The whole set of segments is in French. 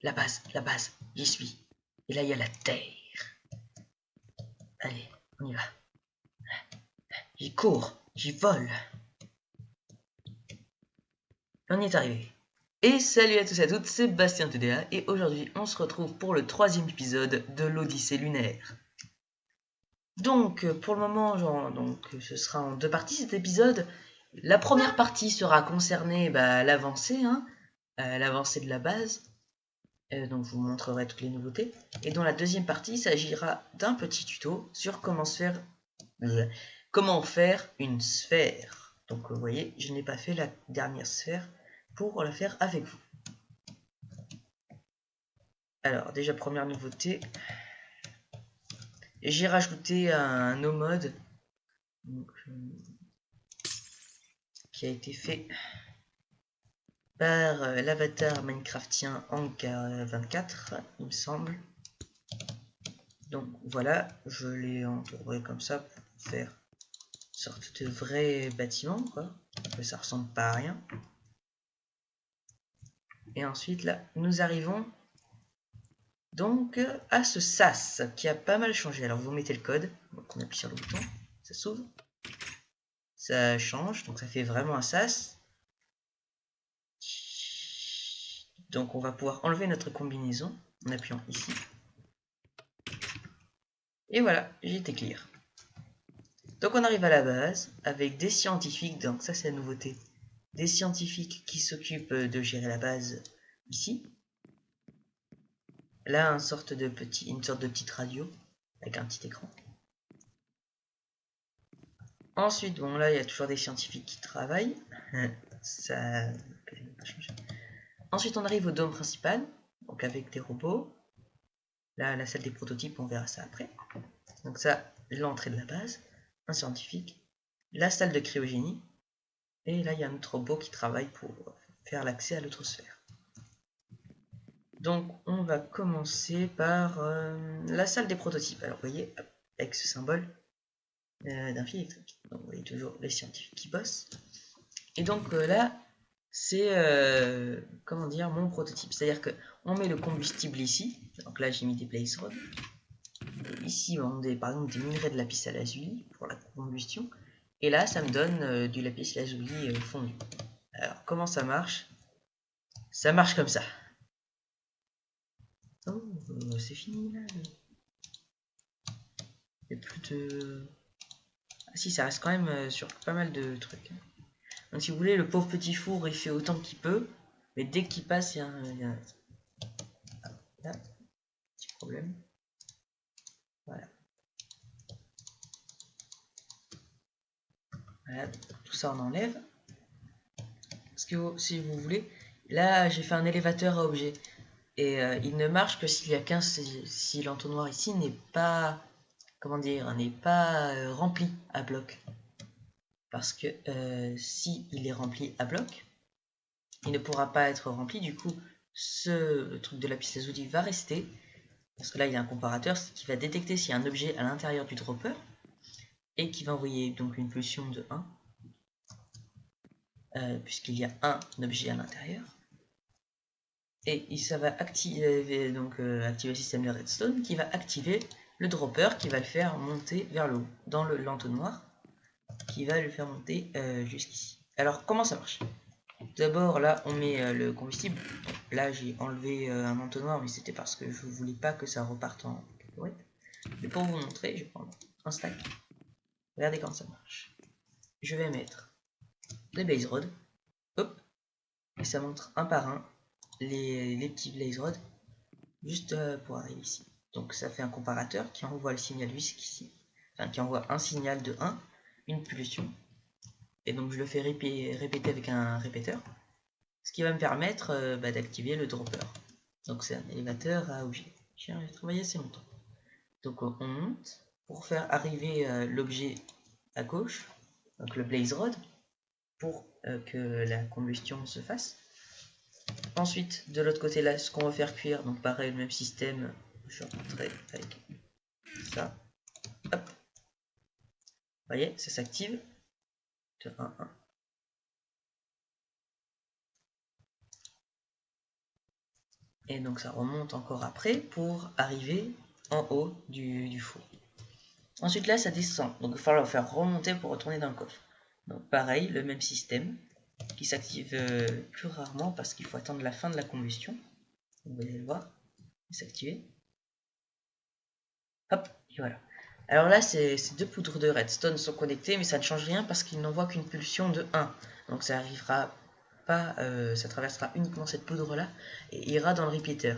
la base, j'y suis. Et là, il y a la terre. Allez, on y va. J'y cours, j'y vole. On y est arrivé. Et salut à tous et à toutes, c'est Bastien TDA et aujourd'hui on se retrouve pour le 3e épisode de l'Odyssée lunaire. Donc pour le moment, ce sera en 2 parties cet épisode. La première partie sera concernée l'avancée, l'avancée de la base. Donc je vous montrerai toutes les nouveautés. Et dans la deuxième partie, il s'agira d'un petit tuto sur comment faire une sphère. Donc vous voyez, je n'ai pas fait la dernière sphère pour la faire avec vous. Alors déjà première nouveauté, j'ai rajouté un no mode qui a été fait par l'avatar minecraftien Anka24, il me semble. Donc voilà, je l'ai entouré comme ça pour faire une sorte de vrai bâtiment, quoi. Que ça ressemble pas à rien. Et ensuite là, nous arrivons donc à ce sas qui a pas mal changé. Alors vous mettez le code, donc on appuie sur le bouton, ça s'ouvre, ça change, donc ça fait vraiment un sas. Donc on va pouvoir enlever notre combinaison en appuyant ici. Et voilà, j'ai été clear. Donc on arrive à la base avec des scientifiques, donc ça c'est la nouveauté. Des scientifiques qui s'occupent de gérer la base ici. Là une sorte de petite radio avec un petit écran. Ensuite, bon là il y a toujours des scientifiques qui travaillent. Ça n'a pas changé. Ensuite on arrive au dôme principal, donc avec des robots. Là la salle des prototypes, on verra ça après. Donc ça, l'entrée de la base, un scientifique, la salle de cryogénie, et là il y a un autre robot qui travaille pour faire l'accès à l'autre sphère. Donc on va commencer par la salle des prototypes. Alors vous voyez, avec ce symbole d'un fil électrique. Donc vous voyez toujours les scientifiques qui bossent. Et donc là, c'est comment dire, mon prototype. C'est-à-dire qu'on met le combustible ici. Donc là j'ai mis des blaze rods. Ici on a par exemple des minerais de lapis lazuli pour la combustion. Et là ça me donne du lapis lazuli fondu. Alors comment ça marche? Ça marche comme ça. Oh, c'est fini là. Il n'y a plus de... Ah si, ça reste quand même sur pas mal de trucs. Donc si vous voulez, le pauvre petit four il fait autant qu'il peut. Mais dès qu'il passe, il y a un... Ah, là, petit problème. Voilà. Voilà, tout ça on enlève. Parce que si vous voulez, là j'ai fait un élévateur à objet. Et il ne marche que s'il y a 15, si l'entonnoir ici n'est pas, comment dire, n'est pas rempli à bloc. Parce que si il est rempli à bloc, il ne pourra pas être rempli. Du coup, ce truc de lapis lazuli va rester. Parce que là, il y a un comparateur qui va détecter s'il y a un objet à l'intérieur du dropper et qui va envoyer donc une pulsion de 1, puisqu'il y a un objet à l'intérieur. Et ça va activer, activer le système de redstone qui va activer le dropper qui va le faire monter vers le haut dans l'entonnoir qui va le faire monter jusqu'ici. Alors comment ça marche? D'abord là on met le combustible. Là j'ai enlevé un entonnoir mais c'était parce que je voulais pas que ça reparte en cacahuète. Mais pour vous montrer, je vais prendre un stack. Regardez comment ça marche. Je vais mettre les blaze rods. Hop. Et ça montre un par un les petits blaze rods juste pour arriver ici. Donc ça fait un comparateur qui envoie le signal jusqu'ici. Enfin qui envoie un signal de 1, une pulsion. Et donc je le fais répéter avec un répéteur. Ce qui va me permettre d'activer le dropper. Donc c'est un élévateur à objet. J'ai travaillé assez longtemps. Donc on monte pour faire arriver l'objet à gauche, donc le blaze rod, pour que la combustion se fasse. Ensuite, de l'autre côté là, ce qu'on va faire cuire, donc pareil, le même système, je vais rentrer avec ça. Hop. Vous voyez, ça s'active. De 1, 1. Et donc ça remonte encore après pour arriver en haut du four. Ensuite là ça descend, donc il va falloir le faire remonter pour retourner dans le coffre. Donc pareil, le même système qui s'active plus rarement parce qu'il faut attendre la fin de la combustion. Vous allez le voir, il s'activer. Hop, et voilà. Alors là, ces deux poudres de redstone sont connectées, mais ça ne change rien parce qu'il n'envoie qu'une pulsion de 1. Donc ça arrivera pas, ça traversera uniquement cette poudre là et ira dans le repeater.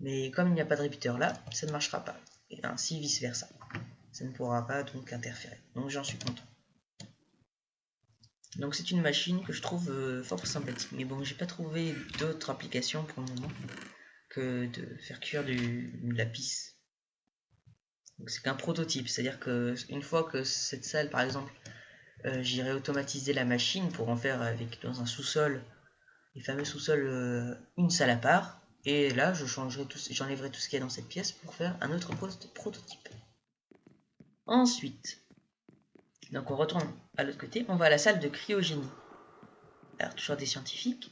Mais comme il n'y a pas de repeater là, ça ne marchera pas. Et ainsi vice versa. Ça ne pourra pas donc interférer. Donc j'en suis content. Donc c'est une machine que je trouve fort sympathique. Mais bon, j'ai pas trouvé d'autres applications pour le moment que de faire cuire du lapis. C'est qu'un prototype, c'est-à-dire que une fois que cette salle, par exemple, j'irai automatiser la machine pour en faire avec dans un sous-sol, les fameux sous-sols, une salle à part, et là j'enlèverai tout ce qu'il y a dans cette pièce pour faire un autre prototype. Ensuite, donc on retourne à l'autre côté, on va à la salle de cryogénie. Alors toujours des scientifiques,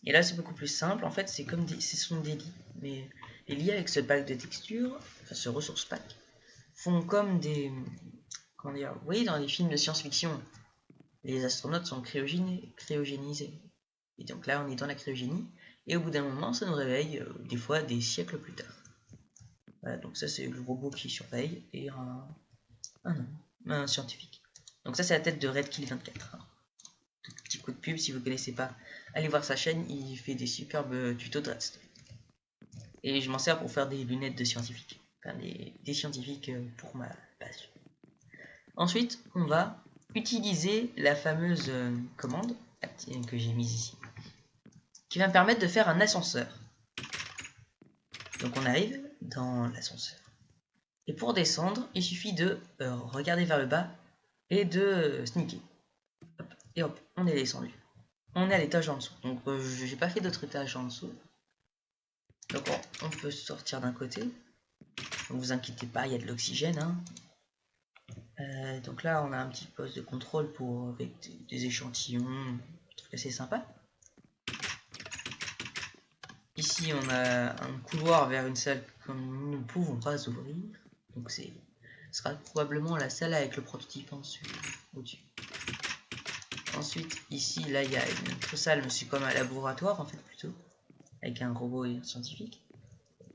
et là c'est beaucoup plus simple, en fait c'est comme ce sont des lits, mais les lits avec ce pack de textures, enfin ce ressource pack, font comme des... Comment dire? Vous voyez dans les films de science-fiction, les astronautes sont cryogénisés. Et donc là, on est dans la cryogénie. Et au bout d'un moment, ça nous réveille, des fois, des siècles plus tard. Voilà, donc ça, c'est le robot qui surveille et un scientifique. Donc ça, c'est la tête de Redkill24. Petit coup de pub, si vous ne connaissez pas, allez voir sa chaîne, il fait des superbes tutos de redstone. Et je m'en sers pour faire des lunettes de scientifiques. Enfin, des scientifiques pour ma page. Ensuite, on va utiliser la fameuse commande que j'ai mise ici, qui va me permettre de faire un ascenseur. Donc on arrive dans l'ascenseur. Et pour descendre, il suffit de regarder vers le bas et de sneaker. Hop, et hop, on est descendu. On est à l'étage en dessous. Donc j'ai pas fait d'autres étages en dessous. Donc on peut sortir d'un côté. Donc vous inquiétez pas, il y a de l'oxygène. Hein. Donc là on a un petit poste de contrôle avec des échantillons, un truc assez sympa. Ici on a un couloir vers une salle que nous ne pouvons pas ouvrir. Donc ce sera probablement la salle avec le prototype au-dessus. Ensuite ici là il y a une autre salle, mais c'est comme un laboratoire en fait plutôt. Avec un robot et un scientifique.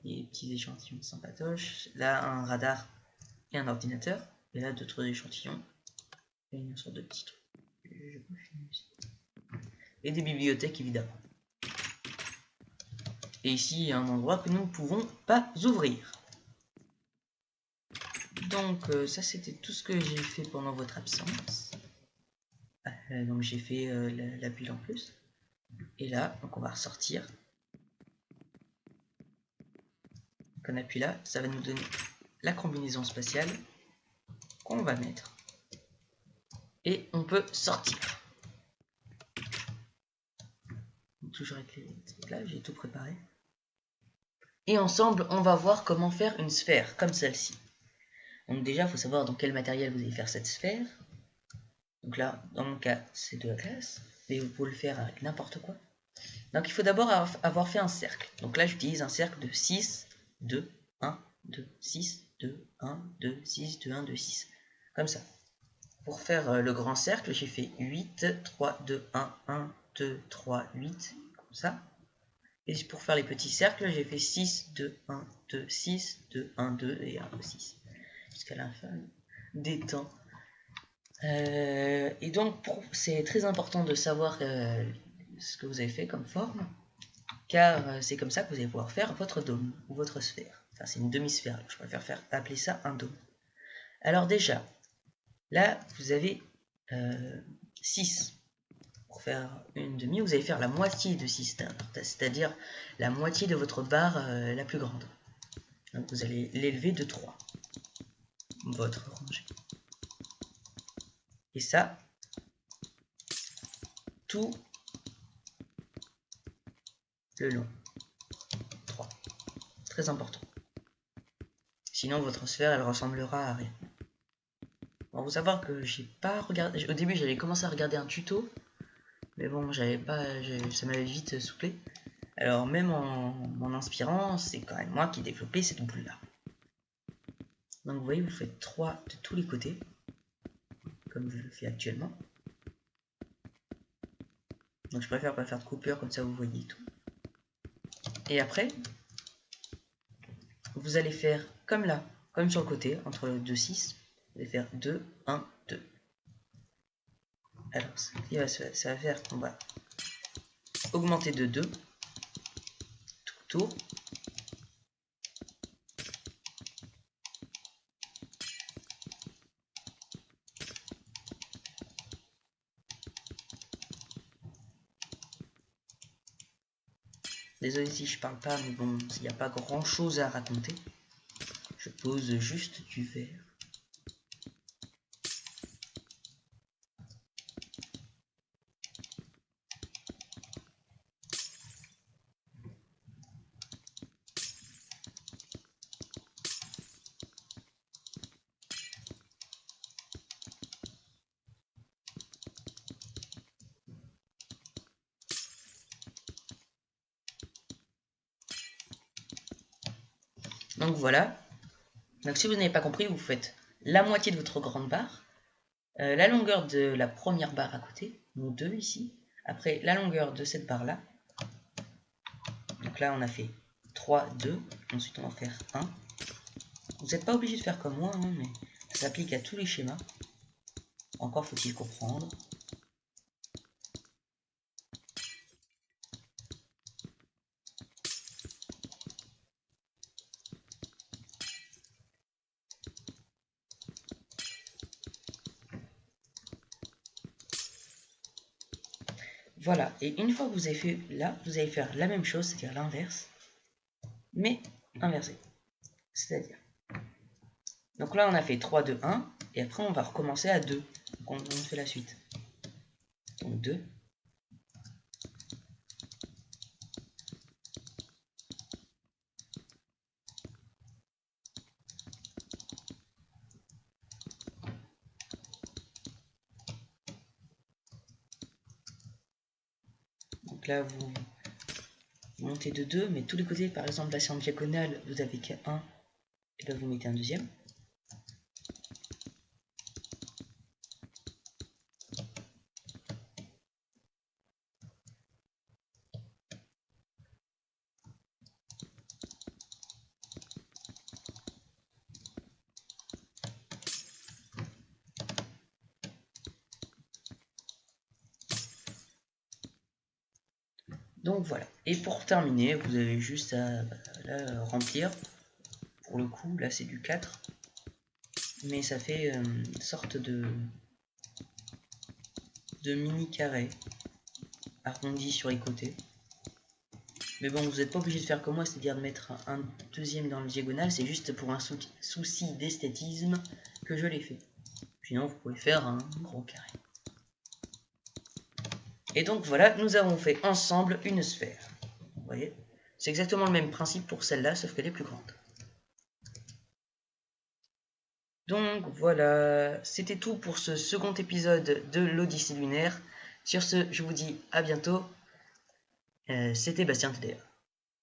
Des petits échantillons sympatoches. Là un radar et un ordinateur. Et là d'autres échantillons. Et une sorte de petit truc. Et des bibliothèques évidemment. Et ici il y a un endroit que nous ne pouvons pas ouvrir. Donc ça c'était tout ce que j'ai fait pendant votre absence. Donc j'ai fait la bulle en plus. Et là, donc on va ressortir. Donc on appuie là, ça va nous donner la combinaison spatiale qu'on va mettre. Et on peut sortir. Donc, toujours avec les trucs là, j'ai tout préparé. Et ensemble, on va voir comment faire une sphère comme celle-ci. Donc déjà, il faut savoir dans quel matériel vous allez faire cette sphère. Donc là, dans mon cas, c'est de la glace. Mais vous pouvez le faire avec n'importe quoi. Donc il faut d'abord avoir fait un cercle. Donc là, j'utilise un cercle de 6, 2, 1, 2, 6, 2, 1, 2, 6, 2, 1, 2, 6. Comme ça. Pour faire le grand cercle, j'ai fait 8, 3, 2, 1, 1, 2, 3, 8. Comme ça. Et pour faire les petits cercles, j'ai fait 6, 2, 1, 2, 6, 2, 1, 2 et 1, 2, 6. Jusqu'à la fin des temps. Et donc, c'est très important de savoir ce que vous avez fait comme forme, car c'est comme ça que vous allez pouvoir faire votre dôme ou votre sphère. Enfin, c'est une demi-sphère, je préfère appeler ça un dôme. Alors déjà, là, vous avez 6. Pour faire une demi, vous allez faire la moitié de 6, c'est-à-dire la moitié de votre barre la plus grande. Donc vous allez l'élever de 3, votre rangée. Et ça, tout le long. 3. Très important. Sinon, votre sphère, elle ressemblera à rien. Bon, vous savoir que j'ai pas regardé... Au début, j'avais commencé à regarder un tuto. Mais bon, j'avais pas... ça m'avait vite soufflé. Alors même en m'en inspirant, c'est quand même moi qui ai développé cette boule-là. Donc vous voyez, vous faites 3 de tous les côtés, comme je le fais actuellement. Donc je préfère pas faire de coupure, comme ça vous voyez tout. Et après, vous allez faire comme là, comme sur le côté, entre 2, 6. Vous allez faire 2, 1, 2. Alors, ça va faire qu'on va augmenter de 2 tout tour. Désolé si je parle pas, mais bon, il n'y a pas grand chose à raconter. Je pose juste du verre. Donc voilà. Donc si vous n'avez pas compris, vous faites la moitié de votre grande barre, la longueur de la première barre à côté, donc 2 ici. Après la longueur de cette barre là. Donc là on a fait 3, 2. Ensuite on va faire 1. Vous n'êtes pas obligé de faire comme moi, hein, mais ça s'applique à tous les schémas. Encore faut-il comprendre. Voilà, et une fois que vous avez fait là, vous allez faire la même chose, c'est-à-dire l'inverse, mais inversé. C'est-à-dire, donc là on a fait 3, 2, 1, et après on va recommencer à 2. Donc on fait la suite. Donc 2. Donc là vous montez de 2, mais tous les côtés, par exemple là c'est en diagonale, vous avez qu'un 1, et là vous mettez un deuxième. Donc voilà, et pour terminer, vous avez juste à là, remplir. Pour le coup, là c'est du 4, mais ça fait une sorte de mini carré arrondi sur les côtés. Mais bon, vous n'êtes pas obligé de faire comme moi, c'est-à-dire de mettre un deuxième dans le diagonal, c'est juste pour un souci d'esthétisme que je l'ai fait. Sinon, vous pouvez faire un gros carré. Et donc voilà, nous avons fait ensemble une sphère. Vous voyez, c'est exactement le même principe pour celle-là, sauf qu'elle est plus grande. Donc voilà, c'était tout pour ce second épisode de l'Odyssée lunaire. Sur ce, je vous dis à bientôt. C'était Bastien TDA.